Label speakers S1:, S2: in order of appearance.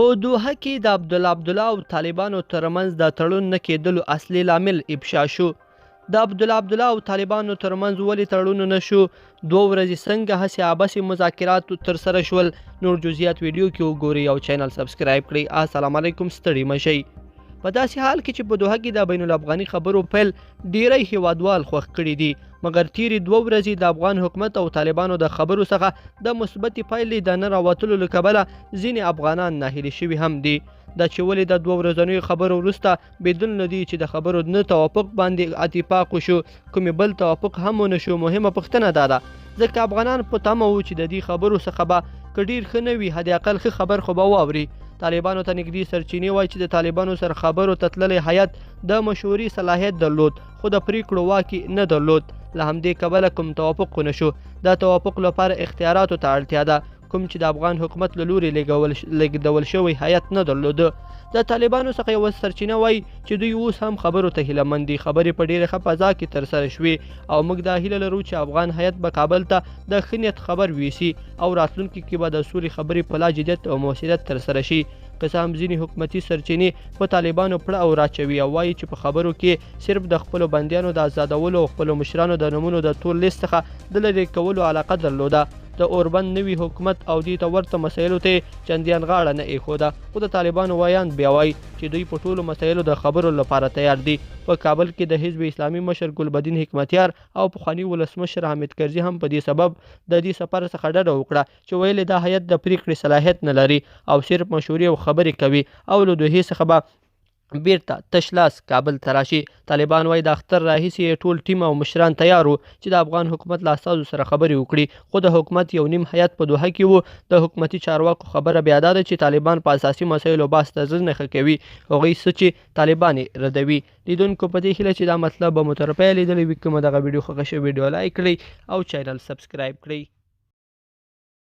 S1: په دوحه کې د عبدالله او طالبانو ترمنځ د تړون نه کېدلو اصلي لامل افشا شو. د عبدالله او طالبانو ترمنځ ولې تړون نه شو؟ 2 ورځې څنګه هسې عباسي مذاکرات ترسره شول؟ نور جزئیات ویډیو کې وګورئ او چینل سبسکرایب کړئ. السلام علیکم، ستړي مه شئ. په داسې حال کې چې په دوحه کې د بین الافغاني خبرو پیل ډیری هیوادوال خوښ کړي دي، مګر تیرې 2 ورځې د افغان حکومت او طالبانو د خبرو څخه د مثبتې پایلې د نه راوتلو له کبله ځینې افغانان ناهیلي شوي هم دي. دا چې ولې د 2 ورځنیو خبرو وروسته بدون له دې چې د خبرو نه توافق باندې اتفاق وشو، کومې بل توافق هم ونه شو. مهمه پوښتنه دا ده، ځکه افغانان په تمه وو چې د دې خبرو څخه به که ډېر ښه نه وي، حد اقل ښه خبر خو به واوري. طالبانو ته نږدې سرچینې وایي چې د طالبانو سره خبرو ته تللی هیات د مشورې صلاحیت درلود، خو د پریکړو واک نه درلود. له همدې کبله کوم توافق ونه شو. دا توافق لپاره اختیاراتو ته اړتیا ده، کوم چې د افغان حکومت له لورې لېږدول شوی هیات نه درلوده. د طالبانو څخه یوه سرچینه وایي چې دوی اوس هم خبرو ته هیله مند دي. خبرې په ډېره ښه فضا کې ترسره شوې او موږ دا هیله لرو چې افغان هیات به کابل ته د ښه نیت خبر ویسي او راتلونکي کې به د سولې خبرې په لا جدیت او مؤثریت ترسره شي. که څه هم ځینې حکومتي سرچینې په طالبانو پړه او راچوي او وایي چې په خبرو کې صرف د خپلو بندیانو د آزادولو او خپلو مشرانو د نومونو د ټول لیست څخه د لرې کولو علاقه درلوده. د اوربند نوي حکومت او دې ته ورته مسایلو ته چندیان غاړه نه ایښوده، خو د طالبانو وایان بیا وایي چې دوی په ټولو مسایلو د خبرو لپاره تیار دي. په کابل کې د حزب اسلامي مشر ګلبدین حکمتیار او پخواني ولسمشر حامد کرزي هم په دې سبب د دې سفر څخه ډډه وکړه چې ویل دا هیات د پریکړې صلاحیت نه لري او صرف مشورې او خبرې کوي او له دوحې څخه به بیرته تش لاس کابل ته راشي. طالبان وایي د اختر راهیسې ټول ټیم او مشران تیار وو چې د افغان حکومت له استازو سره خبرې وکړي، خو د حکومت یو نیم هیات په دوحه کې وو. د حکومتي چارواکو خبره بیا دا ده چې طالبان په اساسي مسایلو بحث ته زړه نه ښه کوي، هغوی څه چې طالبان یې ردوي. لیدونکو په دې هیله چې دا مطلب به مو تر پایه لیدلی وي. کومه دغه ویډیو خوښه شوې ویډیو لایک کړئ او چینل سبسکرایب کړئ.